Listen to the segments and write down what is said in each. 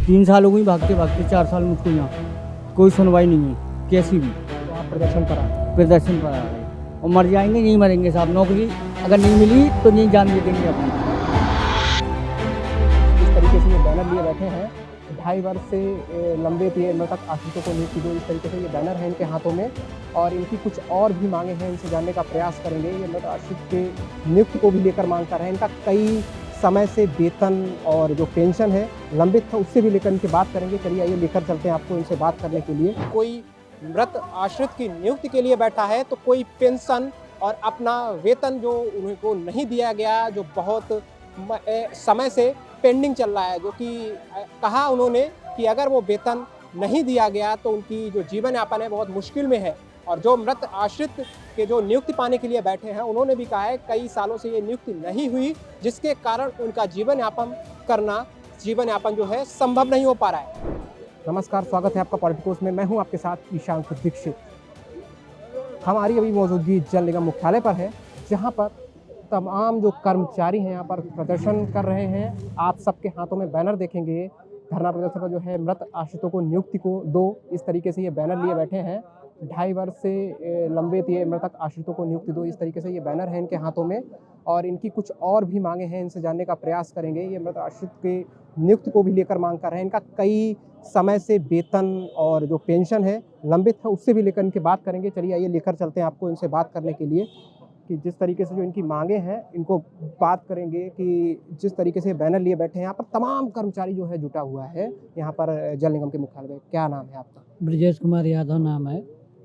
3 साल हो गई भागते भागते, 4 साल मुझको यहाँ कोई सुनवाई नहीं है कैसी भी। तो आप प्रदर्शन पर आए। प्रदर्शन पर आ रहे हैं और मर जाएंगे, यहीं मरेंगे साहब। नौकरी अगर नहीं मिली तो यहीं जान दे देंगे अपनी। इस तरीके से ये बैनर लिए बैठे हैं, 2.5 वर्ष से लंबित ये मृतक आश्रितों को नियुक्ति दो, इस तरीके से ये बैनर है इनके हाथों में। और इनकी कुछ और भी मांगे हैं, इनसे जानने का प्रयास करेंगे। ये मृत आश्रित के नियुक्ति को भी लेकर मांग कर रहे हैं। इनका कई समय से वेतन और जो पेंशन है लंबित था, उससे भी लेकर इनकी बात करेंगे। चलिए आइए लेकर चलते हैं आपको इनसे बात करने के लिए। कोई मृत आश्रित की नियुक्ति के लिए बैठा है तो कोई पेंशन और अपना वेतन जो उनको नहीं दिया गया, जो बहुत समय से पेंडिंग चल रहा है, जो कि कहा उन्होंने कि अगर वो वेतन नहीं दिया गया तो उनकी जो जीवन यापन है बहुत मुश्किल में है। और जो मृत आश्रित के जो नियुक्ति पाने के लिए बैठे हैं, उन्होंने भी कहा है कई सालों से ये नियुक्ति नहीं हुई, जिसके कारण उनका जीवन यापन जो है संभव नहीं हो पा रहा है। नमस्कार, स्वागत है आपका पॉलिटिकोस में। मैं हूं आपके साथ ईशांत दीक्षित। हमारी अभी मौजूदगी जल निगम मुख्यालय पर है, जहां पर तमाम जो कर्मचारी हैं यहाँ पर प्रदर्शन कर रहे हैं। आप सबके हाथों में बैनर देखेंगे। धरना प्रदर्शन पर जो है मृत आश्रितों को नियुक्ति को दो, इस तरीके से ये बैनर लिए बैठे हैं। 2.5 वर्ष से लंबित ये मृतक आश्रितों को नियुक्ति दो, इस तरीके से ये बैनर है इनके हाथों में। और इनकी कुछ और भी मांगे हैं, इनसे जानने का प्रयास करेंगे। ये मृत आश्रित के नियुक्ति को भी लेकर मांग कर रहे हैं। इनका कई समय से वेतन और जो पेंशन है लंबित है, उससे भी लेकर इनकी बात करेंगे। चलिए आइए लेकर चलते हैं आपको इनसे बात करने के लिए कि जिस तरीके से जो इनकी मांगे हैं इनको बात करेंगे। कि जिस तरीके से बैनर लिए बैठे हैं, यहाँ पर तमाम कर्मचारी जो है जुटा हुआ है यहाँ पर जल निगम के मुख्यालय में। क्या नाम है आपका? ब्रजेश कुमार यादव नाम है।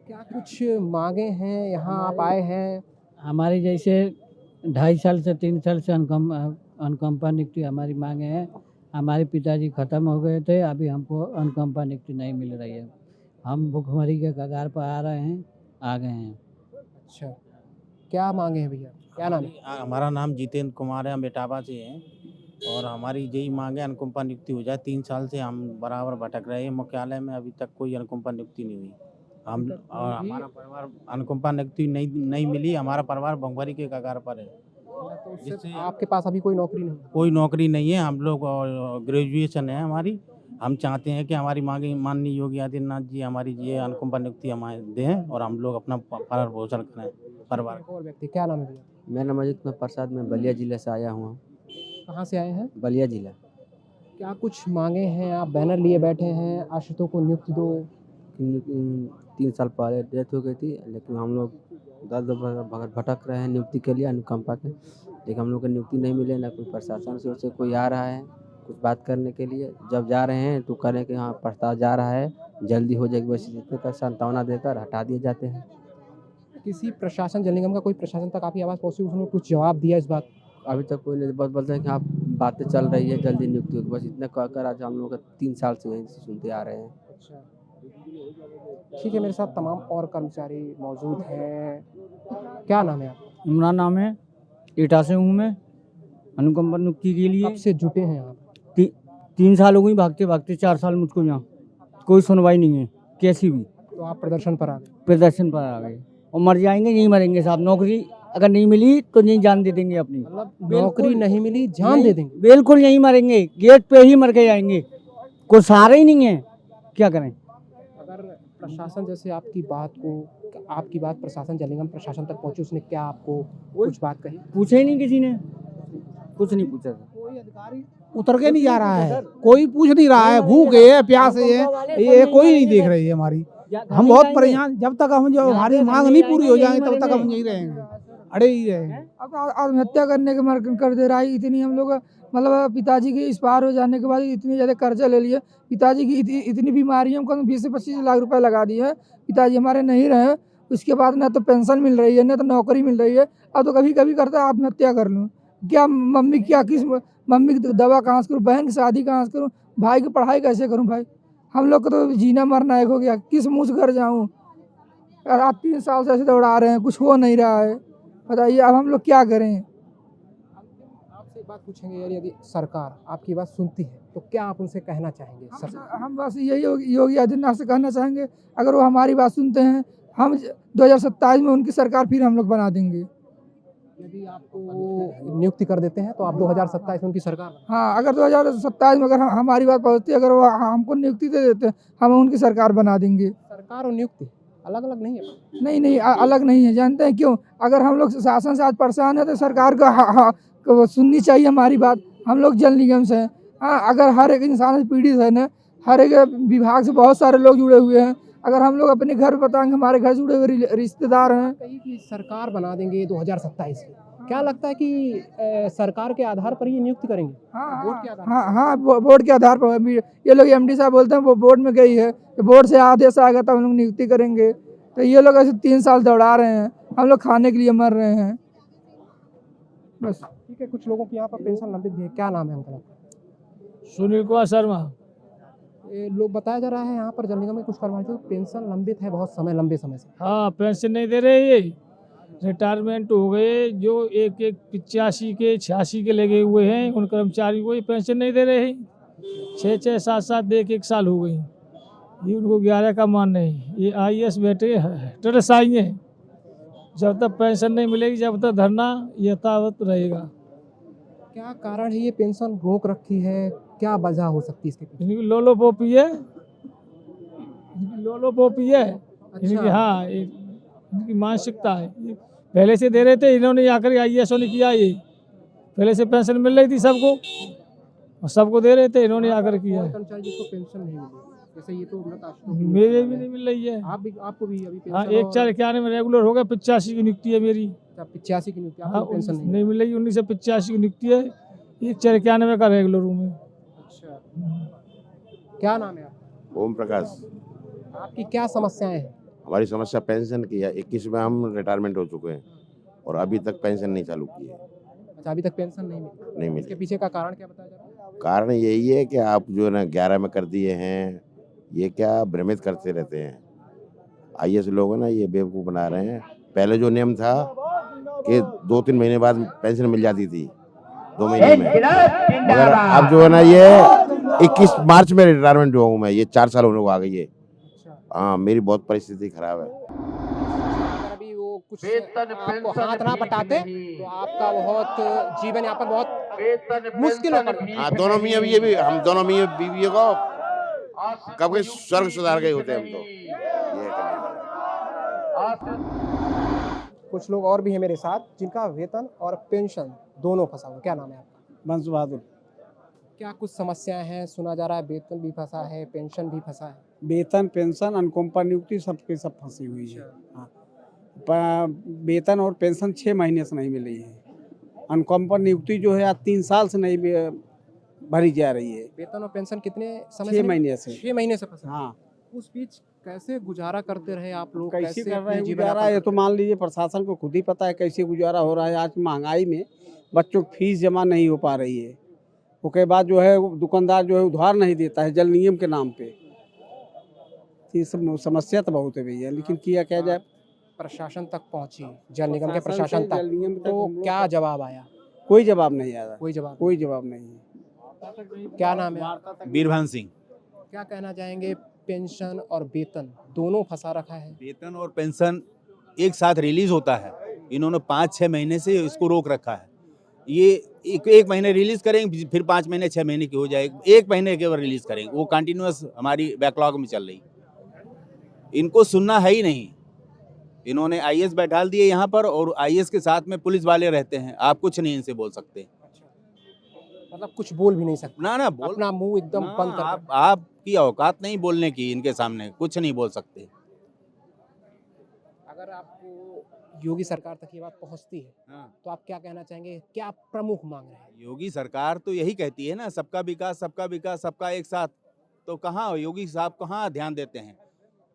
क्या कुछ मांगे हैं, यहाँ आप आए हैं? हमारी जैसे 2.5 साल से 3 साल से अनुकंपा नियुक्ति हमारी मांगे हैं। हमारे पिताजी खत्म हो गए थे, अभी हमको अनुकंपा नियुक्ति नहीं मिल रही है। हम भुखमरी के कगार पर आ गए हैं। अच्छा, क्या मांगे हैं भैया? क्या नाम है? हमारा नाम जितेंद्र कुमार है, हम इटावा से हैं। और हमारी यही मांग है अनुकंपा नियुक्ति हो जाए। 3 साल से हम बराबर भटक रहे हैं मुख्यालय में, अभी तक कोई अनुकंपा नियुक्ति नहीं हुई। हम और हमारा परिवार अनुकंपा नियुक्ति नहीं मिली। हमारा परिवार भुखमरी के कगार पर है। तो जिससे आपके पास अभी कोई नौकरी नहीं? कोई नौकरी नहीं है। हम लोग ग्रेजुएशन है हमारी। हम चाहते हैं कि हमारी मांगे माननीय योगी आदित्यनाथ जी हमारी ये अनुकंपा नियुक्ति हमें दें और हम लोग अपना भरण पोषण करें परिवार। और व्यक्ति, क्या नाम है भैया? मेरा नाम अजित कुमार प्रसाद, मैं बलिया जिले से आया हूँ। कहाँ से आए हैं? बलिया जिला। क्या कुछ मांगे हैं? आप बैनर लिए बैठे हैं, आश्रितों को नियुक्ति दो। 3 साल पहले डेथ हो गई थी, लेकिन हम लोग दर भटक रहे हैं नियुक्ति के लिए अनुकंपा के। लेकिन हम लोग को नियुक्ति नहीं मिले, ना कोई प्रशासन से उससे कोई आ रहा है कुछ बात करने के लिए। जब जा रहे हैं तो कह रहे हैं कि हाँ प्रस्ताव जा रहा है, जल्दी हो जाएगी, बस इतने का सांत्वना देकर हटा दिए जाते हैं। किसी प्रशासन, जल निगम का कोई प्रशासन तक आपकी आवाज़ पहुँची, उसने कुछ जवाब दिया इस बात? अभी तक कोई नहीं। बस बोलते हैं कि हाँ बातें चल रही है, जल्दी नियुक्ति होगी, बस इतना कहकर आज हम लोग 3 साल से यहीं से सुनते आ रहे हैं। अच्छा, ठीक है। मेरे साथ तमाम और कर्मचारी मौजूद हैं। क्या नाम है आपका? इमरान नाम है, एटा से हूँ मैं। अनुकंपा नियुक्ति के लिए कब से जुटे हैं यहाँ? 3 साल हो गई भागते भागते, 4 साल मुझको यहाँ कोई सुनवाई नहीं है कैसी भी। तो आप प्रदर्शन पर आ गए? प्रदर्शन पर आ गए और मर जाएंगे, यहीं मरेंगे साहब। नौकरी अगर नहीं मिली तो यहीं जान दे देंगे अपनी। मतलब नौकरी नहीं मिली, जान दे देंगे? बिल्कुल यहीं मरेंगे, गेट पे ही मर के जाएंगे। कोई सहारा ही नहीं है, क्या करें? अगर प्रशासन जैसे आपकी बात प्रशासन, जल निगम प्रशासन तक पहुंची, उसने क्या आपको कुछ बात कही? पूछे ही नहीं किसी ने, कुछ नहीं पूछा था। कोई अधिकारी उतर के नहीं जा रहा है, कोई पूछ नहीं रहा है। भूखे है, प्यासे है, ये कोई नहीं देख रही है हमारी। हम बहुत परेशान। जब तक हम जो हमारी मांग नहीं पूरी हो जाएगी तब तक हम यहीं रहेंगे, अड़े ही रहेंगे। अब आत्महत्या करने के मर कर दे रहा है। इतनी हम लोग मतलब पिताजी के एक्सपायर हो जाने के बाद इतनी ज़्यादा कर्जा ले लिए। पिताजी की इतनी बीमारियों को 20 से 25 लाख रुपए लगा दिए हैं। पिताजी हमारे नहीं रहे, उसके बाद ना तो पेंशन मिल रही है, ना तो नौकरी मिल रही है। अब तो कभी कभी करता है आत्महत्या कर लूँ। क्या मम्मी मम्मी की दवा कहाँ से करूँ, बहन की शादी कहाँ से करूँ, भाई की पढ़ाई कैसे करूँ? भाई हम लोग को तो जीना मरना एक हो गया, किस मुँह से घर जाऊँ? आप 3 साल से ऐसे दौड़ा रहे हैं, कुछ हो नहीं रहा है। बताइए अब हम लोग क्या करें? आपसे एक बात पूछेंगे यार, यदि सरकार आपकी बात सुनती है तो क्या आप उनसे कहना चाहेंगे? हम बस यही योगी आदित्यनाथ से कहना चाहेंगे, अगर वो हमारी बात सुनते हैं, हम 2027 में उनकी सरकार फिर हम लोग बना देंगे। यदि आपको नियुक्ति कर देते हैं तो आप 2027 में उनकी सरकार बनाएंगे। हाँ, अगर 2027 में अगर हमारी बात पहुँचती है, अगर वो हमको नियुक्ति दे देते हैं, हम उनकी सरकार बना देंगे। सरकार और नियुक्ति अलग अलग नहीं है। नहीं नहीं, अलग नहीं है। जानते हैं क्यों? अगर हम लोग शासन से आज परेशान है तो सरकार को सुननी चाहिए हमारी बात। हम लोग जल निगम से हैं। हाँ, अगर हर एक इंसान से पीड़ित है ना, हर एक विभाग से बहुत सारे लोग जुड़े हुए हैं। अगर हम लोग अपने घर बताएंगे, हमारे घर जुड़े हुए रिश्तेदार हैं। कही कि सरकार बना देंगे 2027 में, क्या लगता है कि सरकार के आधार पर ये नियुक्ति करेंगे? हाँ वोट के आधार हाँ हाँ, बोर्ड के आधार पर भी ये लोग एमडी साहब बोलते हैं वो बोर्ड में गई है, तो बोर्ड से आदेश आएगा तब हम लोग नियुक्ति करेंगे। तो ये लोग ऐसे 3 साल दौड़ा रहे हैं, हम लोग खाने के लिए मर रहे हैं बस। ठीक है, कुछ लोगों की यहाँ पर पेंशन लंबित भी है। क्या नाम है अंकल आपका? सुनील कुमार शर्मा। ये लोग बताया जा रहा है यहाँ पर जल निगम में कुछ कर्मचारियों को पेंशन लंबित है बहुत समय, लंबे समय से। हाँ, पेंशन नहीं दे रहे, ये रिटायरमेंट हो गए जो एक 85 के 86 के लगे हुए हैं, उन कर्मचारियों को ये पेंशन नहीं दे रहे हैं। 6 7 दे के 1 साल हो गई, ये उनको 11 का मान नहीं। ये IAS बैठे टरसाई हैं, जब तक पेंशन नहीं मिलेगी जब तक धरना यथावत रहेगा। क्या कारण है ये पेंशन रोक रखी है? क्या वजह हो सकती है इसके पीछे? इनकी लोलोपोपी है, लोलोपोपी है इनकी। हाँ, इनकी मानसिकता है। ये पहले से दे रहे थे, इन्होंने आकर IAS ने किया। ये पहले से पेंशन मिल रही थी सबको और सबको दे रहे थे, इन्होंने आकर किया है। कर्मचारी जिसको पेंशन नहीं मिली, जैसे ये तो मेरे भी नहीं मिल रही है। आपको भी अभी हाँ, पेंशन 1/4 में रेगुलर हो गया। 85 की नियुक्ति है मेरी। 85 की नियुक्ति, हाँ, आपको पेंशन नहीं नहीं मिल रही। 1985 की नियुक्ति है, 1/4 का रेगुलर हूँ मैं। अच्छा, क्या नाम है आपका? ओम प्रकाश। आपकी क्या समस्याएं हैं? हमारी समस्या पेंशन की है। 21 में हम रिटायरमेंट हो चुके हैं और अभी तक पेंशन नहीं चालू की है। अच्छा, अभी तक पेंशन नहीं मिली। नहीं इसके मिली। पीछे का कारण क्या बताया जा रहा है? कारण यही है कि आप जो है ना 11 में कर दिए हैं, ये क्या भ्रमित करते रहते हैं। IAS लोग है ना, ये बेवकूफ़ बना रहे हैं। पहले जो नियम था कि 2-3 महीने बाद पेंशन मिल जाती थी, 2 महीने में, मगर अब जो है ना ये 21 मार्च में रिटायरमेंट हुआ हूँ मैं। ये 4 साल होने को आ गई है। हाँ, मेरी बहुत परिस्थिति खराब है। अगर अभी वो कुछ आपको हाथ ना बटाते तो आपका बहुत जीवन यापन बहुत मुश्किल हो पड़ता। हाँ, दोनों मियाँ बीवी भी, हम दोनों मियाँ बीवी को कब के स्वर्ग सुधार गए होते हैं हम तो। ये कुछ लोग और भी हैं मेरे साथ जिनका वेतन और पेंशन दोनों फंसा हुआ। क्या नाम है आपका? बंस बहादुर। क्या कुछ समस्याएं हैं? सुना जा रहा है वेतन भी फंसा है, पेंशन भी फंसा है। वेतन, पेंशन, अनुकंपा नियुक्ति सबके सब फंसी हुई है। हाँ, वेतन और पेंशन 6 महीने से नहीं मिली है। अनुकंपा नियुक्ति जो है आज 3 साल से नहीं भरी जा रही है। वेतन और पेंशन कितने समय 6 महीने से। 6 महीने से फंसा। हाँ, उस बीच कैसे गुजारा करते रहे आप लोग? कैसे कर रहे अपने हैं जीवन गुजारा? यापन ये तो मान लीजिए प्रशासन को खुद ही पता है कैसे गुजारा हो रहा है। आज महंगाई में बच्चों की फीस जमा नहीं हो पा रही है। उसके बाद जो है दुकानदार जो है उधार नहीं देता है जल निगम के नाम पे। ये सब समस्या तो बहुत है भैया, लेकिन किया क्या जाए। प्रशासन तक पहुंची, जल निगम के प्रशासन जल तक, निगम तक तो हम लोग क्या का जवाब आया? कोई जवाब नहीं आया। कोई जवाब कोई जवाब नहीं है। क्या नाम है? बीरभान सिंह। क्या कहना चाहेंगे? पेंशन और वेतन दोनों फंसा रखा है। वेतन और पेंशन एक साथ रिलीज होता है। इन्होंने 5-6 महीने से इसको रोक रखा है। ये एक महीने रिलीज करेंगे, फिर 5 महीने 6 महीने की हो जाएगी, 1 महीने के बाद रिलीज करेंगे। वो कंटिन्यूअस हमारी बैकलॉग में चल रही। इनको सुनना है ही नहीं। इन्होंने IAS बैठा दिए यहाँ पर और IAS के साथ में पुलिस वाले रहते हैं। आप कुछ नहीं इनसे बोल सकते। मतलब कुछ बोल भी नहीं सकते। ना बोल, अपना मुंह एकदम बंद कर। आपकी औकात नहीं बोलने की। इनके सामने कुछ नहीं बोल सकते। अगर आपको योगी सरकार तक ये बात पहुंचती है तो आप क्या कहना चाहेंगे? क्या प्रमुख मांग रहे हैं? योगी सरकार तो यही कहती है ना, सबका विकास, सबका विकास, सबका एक साथ। तो कहाँ योगी साहब कहाँ ध्यान देते हैं?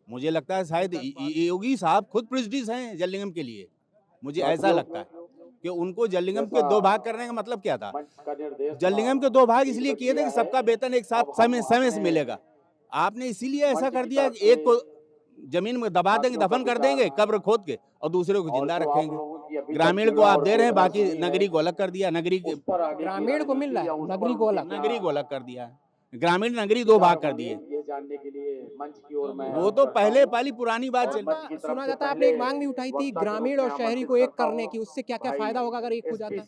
मुझे लगता है शायद योगी साहब खुद प्रेजुडिस हैं जल निगम के लिए। मुझे ऐसा लगता है कि उनको जल निगम के 2 भाग करने का मतलब क्या था? जल निगम के 2 भाग इसलिए किए थे कि सबका वेतन एक साथ समय से मिलेगा। आपने इसीलिए ऐसा कर दिया कि एक को जमीन में दबा देंगे, दफन कर देंगे कब्र खोद के, और दूसरे को जिंदा रखेंगे। ग्रामीण को आप दे रहे हैं, बाकी नगरी को अलग कर दिया। ग्रामीण को मिल रहा है, नगरी को अलग। नगरी को अलग कर दिया। ग्रामीण नगरी 2 भाग कर दिए। वो तो पहले वाली पुरानी बात चल सुना जाता है आपने एक मांग भी उठाई थी ग्रामीण और शहरी को एक करने की, उससे क्या क्या फायदा होगा अगर एक हो जाता है?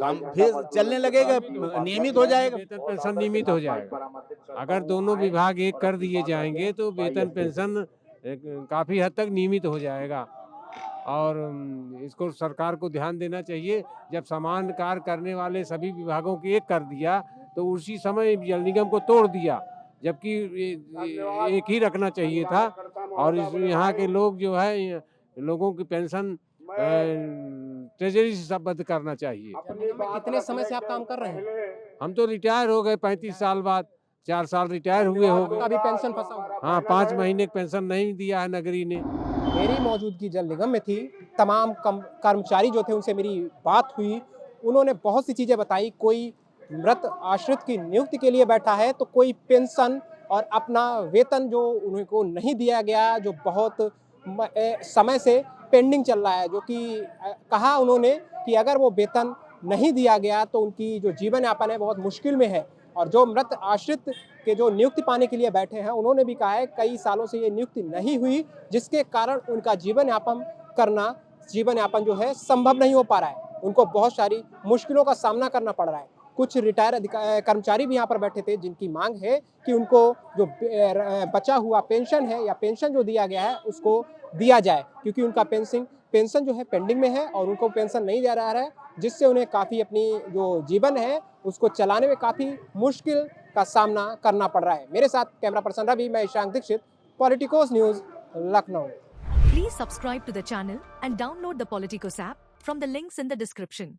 काम फिर चलने लगेगा, नियमित हो जाएगा। वेतन पेंशन नियमित हो जाएगा। अगर दोनों विभाग एक कर दिए जाएंगे तो वेतन पेंशन काफ़ी हद तक नियमित हो जाएगा। और इसको सरकार को ध्यान देना चाहिए। जब समान कार्य करने वाले सभी विभागों की एक कर दिया तो उसी समय जल निगम को तोड़ दिया, जबकि एक ही रखना चाहिए था। और यहाँ के लोग जो है, लोगों की पेंशन ट्रेजरी से संबद्ध करना चाहिए। कितने समय से आप काम कर रहे हैं? हम तो रिटायर हो गए 35 साल बाद, 4 साल रिटायर हुए हो गए। अभी पेंशन फंसा हुआ है। हाँ, 5 महीने की पेंशन नहीं दिया है नगरी ने। मेरी मौजूदगी जल निगम में थी, तमाम कर्मचारी जो थे उनसे मेरी बात हुई, उन्होंने बहुत सी चीज़ें बताई। कोई मृत आश्रित की नियुक्ति के लिए बैठा है तो कोई पेंशन और अपना वेतन जो उनको नहीं दिया गया, जो बहुत समय से पेंडिंग चल रहा है, जो कि कहा उन्होंने कि अगर वो वेतन नहीं दिया गया तो उनकी जो जीवन यापन है बहुत मुश्किल में है। और जो मृत आश्रित के जो नियुक्ति पाने के लिए बैठे हैं, उन्होंने भी कहा है कई सालों से ये नियुक्ति नहीं हुई, जिसके कारण उनका जीवन यापन जो है संभव नहीं हो पा रहा है। उनको बहुत सारी मुश्किलों का सामना करना पड़ रहा है। कुछ रिटायर कर्मचारी भी यहाँ पर बैठे थे जिनकी मांग है कि उनको जो बचा हुआ पेंशन है या पेंशन जो दिया गया है उसको दिया जाए, क्योंकि उनका पेंशन जो है पेंडिंग में है और उनको पेंशन नहीं दिया जा रहा है, जिससे उन्हें काफ़ी अपनी जो जीवन है उसको चलाने में काफ़ी मुश्किल का सामना करना पड़ रहा है। मेरे साथ कैमरा पर्सन रवि, मैं Ishank Dikshit, Politicos news, Lucknow. Please subscribe to the channel and download the Politicos app from the links in the description.